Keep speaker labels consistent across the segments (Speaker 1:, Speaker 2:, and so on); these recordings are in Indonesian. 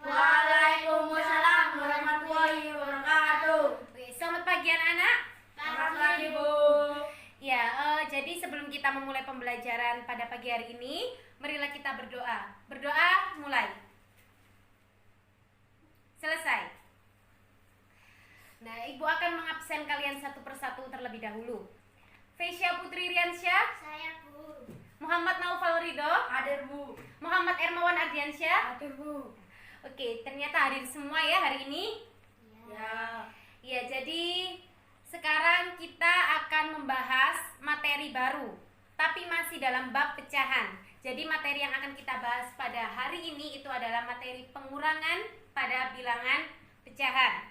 Speaker 1: Waalaikumsalam warahmatullahi wabarakatuh.
Speaker 2: Oke, selamat pagi anak-anak.
Speaker 1: Selamat pagi, Bu.
Speaker 2: Ya, jadi sebelum kita memulai pembelajaran pada pagi hari ini, marilah kita berdoa. Berdoa, mulai. Selesai. Nah, Ibu akan mengabsen kalian satu persatu terlebih dahulu. Feisya Putri Riansyah,
Speaker 1: Saya, Bu.
Speaker 2: Muhammad Naufal Ridho,
Speaker 1: Hadir, Bu.
Speaker 2: Muhammad Ermawan Ardiansyah.
Speaker 1: Hadir, Bu.
Speaker 2: Oke, ternyata hadir semua ya hari ini.
Speaker 1: Ya.
Speaker 2: Ya, jadi sekarang kita akan membahas materi baru, tapi masih dalam bab pecahan. Jadi materi yang akan kita bahas pada hari ini itu adalah materi pengurangan pada bilangan pecahan.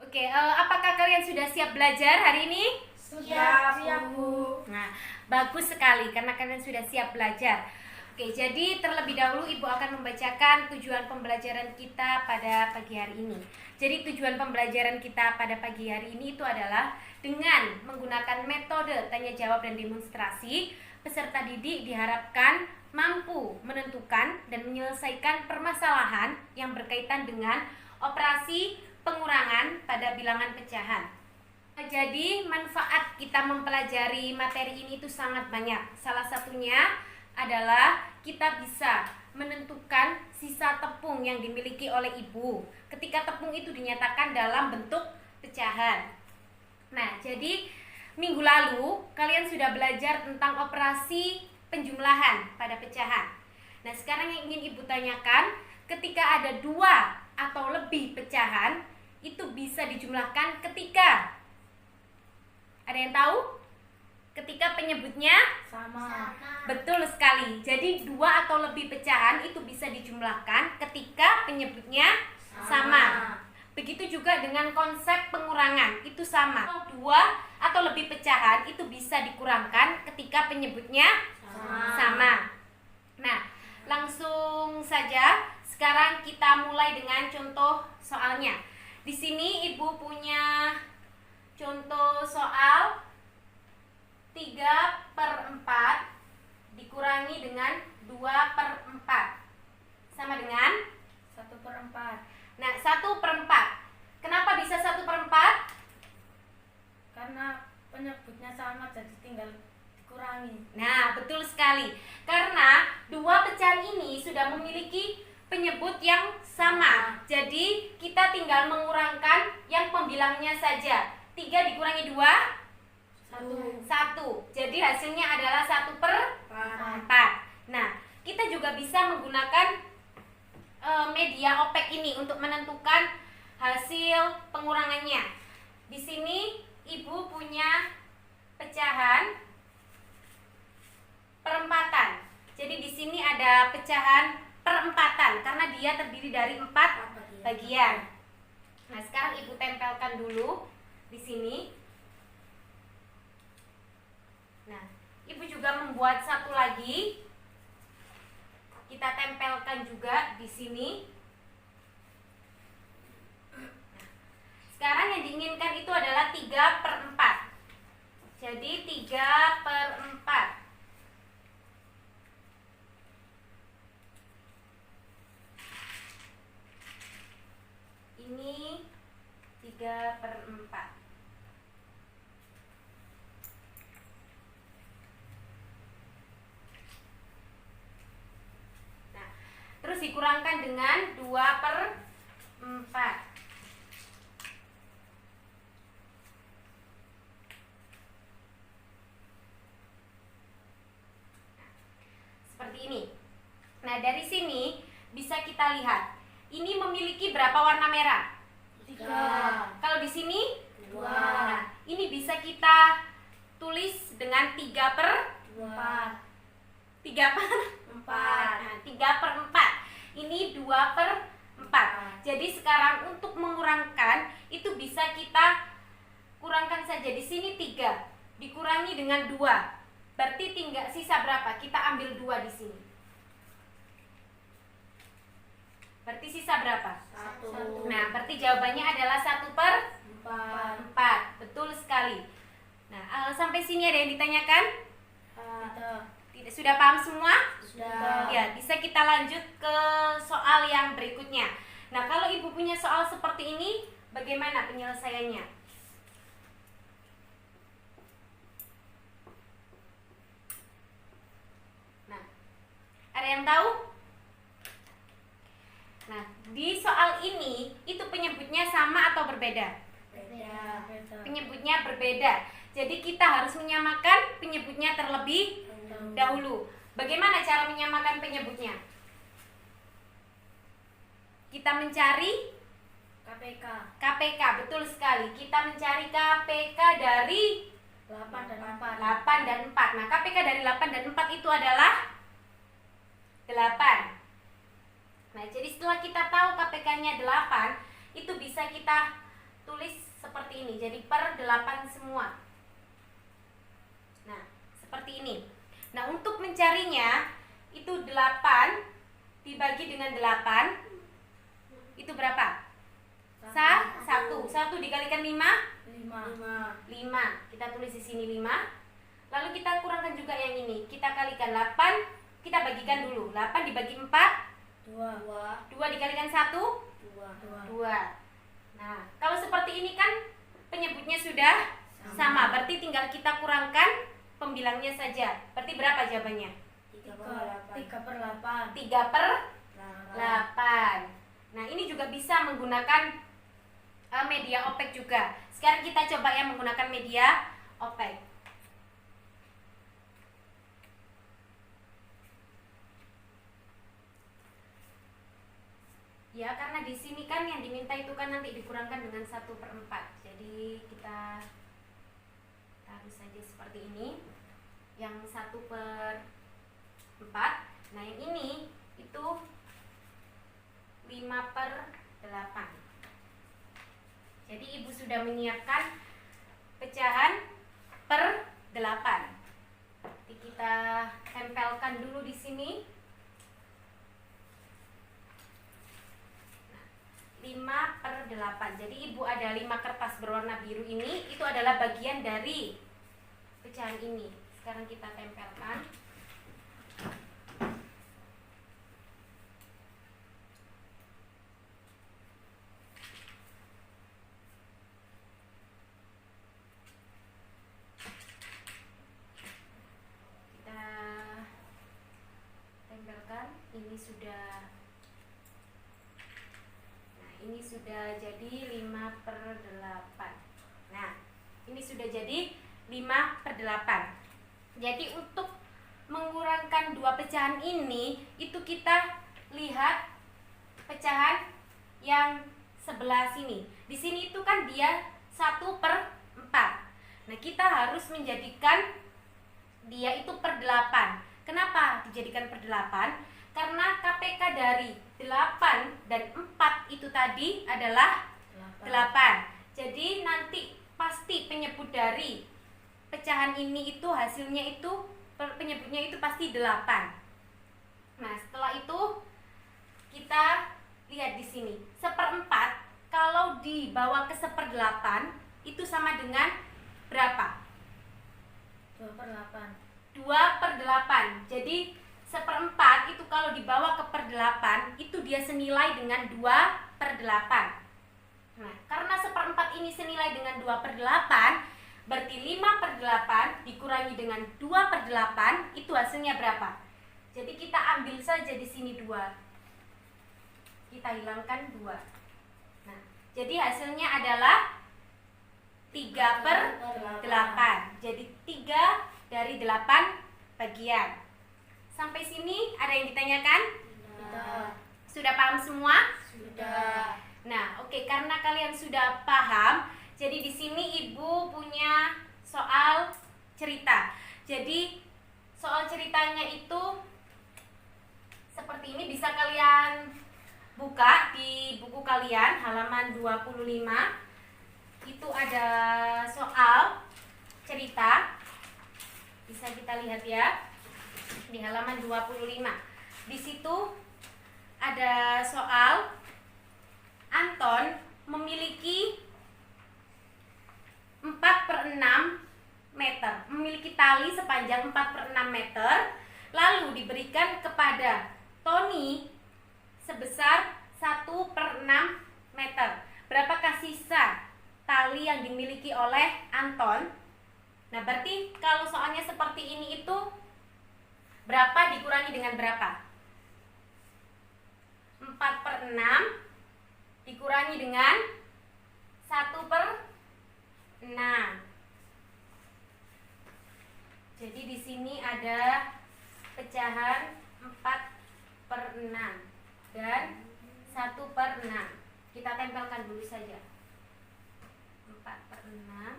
Speaker 2: Oke, apakah kalian sudah siap belajar hari ini?
Speaker 1: Siap, Bu.
Speaker 2: Nah, bagus sekali karena kalian sudah siap belajar. Oke, jadi terlebih dahulu Ibu akan membacakan tujuan pembelajaran kita pada pagi hari ini. Jadi tujuan pembelajaran kita pada pagi hari ini itu adalah dengan menggunakan metode tanya jawab dan demonstrasi, peserta didik diharapkan mampu menentukan dan menyelesaikan permasalahan yang berkaitan dengan operasi pengurangan pada bilangan pecahan. Jadi manfaat kita mempelajari materi ini itu sangat banyak. Salah satunya adalah kita bisa menentukan sisa tepung yang dimiliki oleh ibu ketika tepung itu dinyatakan dalam bentuk pecahan. Nah, jadi minggu lalu kalian sudah belajar tentang operasi penjumlahan pada pecahan. Nah, sekarang yang ingin ibu tanyakan, ketika ada dua atau lebih pecahan, itu bisa dijumlahkan ketika, ada yang tahu? Ketika penyebutnya
Speaker 1: Sama.
Speaker 2: betul sekali. Jadi dua atau lebih pecahan itu bisa dijumlahkan ketika penyebutnya sama. Begitu juga dengan konsep pengurangan, itu sama. Dua atau lebih pecahan itu bisa dikurangkan ketika penyebutnya sama. Nah, langsung saja sekarang kita mulai dengan contoh soalnya. Di sini Ibu punya contoh soal 3/4 dikurangi dengan 2/4 sama dengan
Speaker 1: 1/4.
Speaker 2: Nah, 1/4. Kenapa bisa 1/4?
Speaker 1: Karena penyebutnya sama, jadi tinggal dikurangi.
Speaker 2: Nah, betul sekali. Karena dua pecahan ini sudah memiliki penyebut yang sama. Jadi, kita tinggal mengurangkan yang pembilangnya saja. 3 dikurangi 2, 1. Jadi hasilnya adalah 1/4. Nah, kita juga bisa menggunakan media OPEK ini untuk menentukan hasil pengurangannya. Di sini Ibu punya pecahan perempatan. Jadi di sini ada pecahan perempatan karena dia terdiri dari 4 bagian. Nah, sekarang Ibu tempelkan dulu di sini. Nah, Ibu juga membuat satu lagi. Kita tempelkan juga di sini. Nah, sekarang yang diinginkan itu adalah 3/4. Jadi 3/4. Ini 3/4. Terus dikurangkan dengan 2/4. Seperti ini. Nah, dari sini bisa kita lihat, ini memiliki berapa warna merah?
Speaker 1: 3.
Speaker 2: Kalau di sini
Speaker 1: 2.
Speaker 2: nah, ini bisa kita tulis dengan 3/4. 3/4. Ini 2/4. Jadi sekarang untuk mengurangkan itu bisa kita kurangkan saja. Di sini 3 dikurangi dengan 2. Berarti tinggal sisa berapa? Kita ambil 2 di sini. Berarti sisa berapa?
Speaker 1: 1.
Speaker 2: Nah, berarti jawabannya adalah 1/4. Betul sekali. Nah, sampai sini ada yang ditanyakan? Sudah paham semua?
Speaker 1: Sudah.
Speaker 2: Ya, bisa kita lanjut ke soal yang berikutnya. Nah, kalau Ibu punya soal seperti ini, bagaimana penyelesaiannya? Nah, ada yang tahu? Nah, di soal ini, itu penyebutnya sama atau berbeda?
Speaker 1: Beda.
Speaker 2: Penyebutnya berbeda. Jadi kita harus menyamakan penyebutnya terlebih dahulu. Bagaimana cara menyamakan penyebutnya? Kita mencari
Speaker 1: KPK
Speaker 2: KPK, betul sekali. Kita mencari KPK dari
Speaker 1: 8 dan 4.
Speaker 2: 8 dan 4. Nah, KPK dari 8 dan 4 itu adalah 8. Nah, jadi setelah kita tahu KPK-nya 8, itu bisa kita tulis seperti ini. Jadi per 8 semua. Nah, seperti ini. Nah, untuk mencarinya, itu 8 dibagi dengan 8, itu berapa? 1. 1 dikalikan 5? 5. Kita tulis di sini 5. Lalu kita kurangkan juga yang ini. Kita kalikan 8, kita bagikan dulu. 8 dibagi 4? 2 dikalikan 1? 2. Nah, kalau seperti ini kan penyebutnya sudah sama. Berarti tinggal kita kurangkan pembilangnya saja. Berarti berapa jawabannya?
Speaker 1: 3 per 8.
Speaker 2: 3 per 8. Nah, ini juga bisa menggunakan media OPEC juga. Sekarang kita coba yang menggunakan media OPEC. Ya, karena di sini kan yang diminta itu kan nanti dikurangkan dengan 1/4. Jadi kita taruh saja seperti ini. Yang 1/4. Nah, yang ini itu 5/8. Jadi Ibu sudah menyiapkan pecahan per 8. Nanti kita tempelkan dulu di sini. 5/8. Jadi Ibu ada 5 kertas berwarna biru ini, itu adalah bagian dari pecahan ini. Sekarang kita tempelkan. Kita tempelkan. Ini sudah. Ini sudah jadi 5/8. Nah, ini sudah jadi 5/8. Jadi untuk mengurangkan dua pecahan ini, itu kita lihat pecahan yang sebelah sini. Di sini itu kan dia 1/4. Nah, kita harus menjadikan dia itu per 8. Kenapa dijadikan per 8? Karena KPK dari 8 dan 4 itu tadi adalah 8. Jadi nanti pasti penyebut dari pecahan ini itu hasilnya itu penyebutnya itu pasti 8. Nah, setelah itu kita lihat di sini. 1/4 kalau dibawa ke 1/8 itu sama dengan berapa?
Speaker 1: 2/8.
Speaker 2: 2/8. Jadi 1/4 itu kalau dibawa ke per 8 itu dia senilai dengan 2/8. Nah, karena 1/4 ini senilai dengan 2/8, berarti 5/8 dikurangi dengan 2/8 itu hasilnya berapa? Jadi kita ambil saja di sini 2. Kita hilangkan 2. Nah, jadi hasilnya adalah 3/8. Jadi 3 dari 8 bagian. Sampai sini ada yang ditanyakan?
Speaker 1: Tidak.
Speaker 2: Sudah paham semua?
Speaker 1: Sudah.
Speaker 2: Nah, oke, karena kalian sudah paham, jadi di sini Ibu punya soal cerita. Jadi soal ceritanya itu seperti ini, bisa kalian buka di buku kalian halaman 25. Itu ada soal cerita. Bisa kita lihat ya. Di halaman 25. Di situ ada soal Anton memiliki 4/6 meter, memiliki tali sepanjang 4/6 meter lalu diberikan kepada Tony sebesar 1/6 meter. Berapakah sisa tali yang dimiliki oleh Anton? Nah, berarti kalau soalnya seperti ini itu berapa dikurangi dengan berapa? 4/6 dikurangi dengan 1/6. Jadi di sini ada pecahan 4/6 dan 1/6. Kita tempelkan dulu saja. 4/6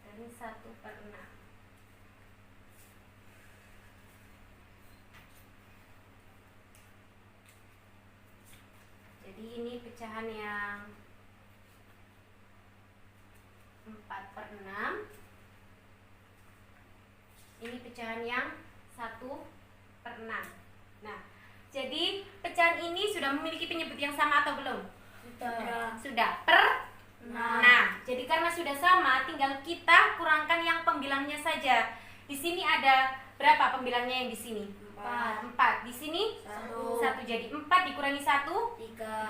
Speaker 2: dan 1/6. Jadi ini pecahan yang 4/6. Ini pecahan yang 1/6. Nah, jadi pecahan ini sudah memiliki penyebut yang sama atau belum? Sudah. Nah, jadi karena sudah sama, tinggal kita kurangkan yang pembilangnya saja. Di sini ada berapa pembilangnya yang di sini? 4. Di sini 1. Jadi 4 dikurangi 1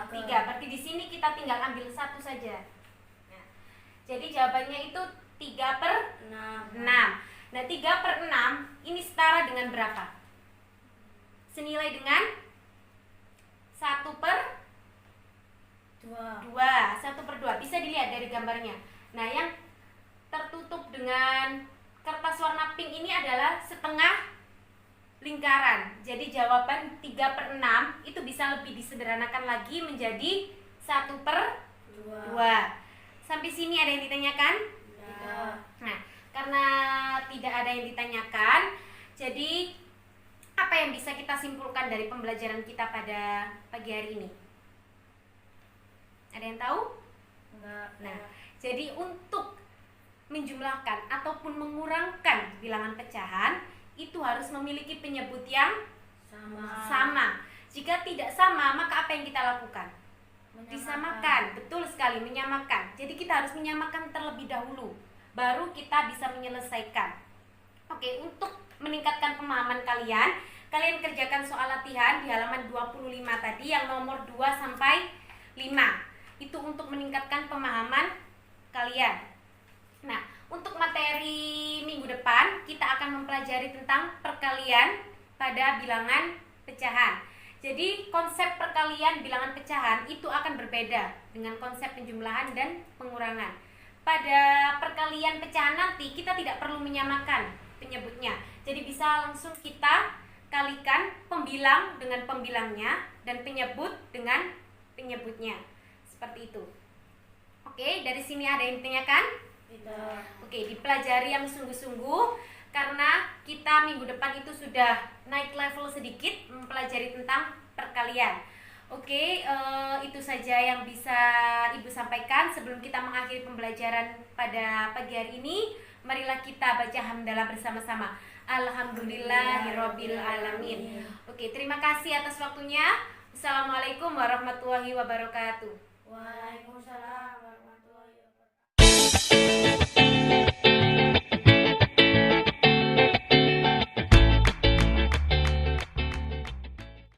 Speaker 2: 3. Berarti di sini kita tinggal ambil 1 saja. Nah, jadi jawabannya itu 3/6. Nah, 3/6 ini setara dengan berapa? Senilai dengan 1/2. 1/2 bisa dilihat dari gambarnya. Nah, yang tertutup dengan kertas warna pink ini adalah setengah lingkaran. Jadi jawaban 3/6 itu bisa lebih disederhanakan lagi menjadi 1/2. Sampai sini ada yang ditanyakan? Nah, karena tidak ada yang ditanyakan, jadi apa yang bisa kita simpulkan dari pembelajaran kita pada pagi hari ini? Ada yang tahu? Nah, jadi untuk menjumlahkan ataupun mengurangkan bilangan pecahan itu harus memiliki penyebut yang sama. Jika tidak sama, maka apa yang kita lakukan? Disamakan. Betul sekali, menyamakan. Jadi kita harus menyamakan terlebih dahulu, baru kita bisa menyelesaikan. Oke, untuk meningkatkan pemahaman kalian kerjakan soal latihan di halaman 25 tadi yang nomor 2 sampai 5. Itu untuk meningkatkan pemahaman kalian. Nah, untuk materi minggu depan kita akan mempelajari tentang perkalian pada bilangan pecahan. Jadi konsep perkalian bilangan pecahan itu akan berbeda dengan konsep penjumlahan dan pengurangan. Pada perkalian pecahan nanti kita tidak perlu menyamakan penyebutnya. Jadi bisa langsung kita kalikan pembilang dengan pembilangnya dan penyebut dengan penyebutnya. Seperti itu. Oke, dari sini ada yang ditanyakan?
Speaker 1: Tidak.
Speaker 2: Oke, dipelajari yang sungguh-sungguh karena kita minggu depan itu sudah naik level sedikit mempelajari tentang perkalian. Oke, itu saja yang bisa Ibu sampaikan sebelum kita mengakhiri pembelajaran pada pagi hari ini. Marilah kita baca hamdalah bersama-sama. Alhamdulillahirabbil alamin. Oke, terima kasih atas waktunya. Assalamualaikum warahmatullahi wabarakatuh.
Speaker 1: Waalaikumsalam warahmatullahi wabarakatuh.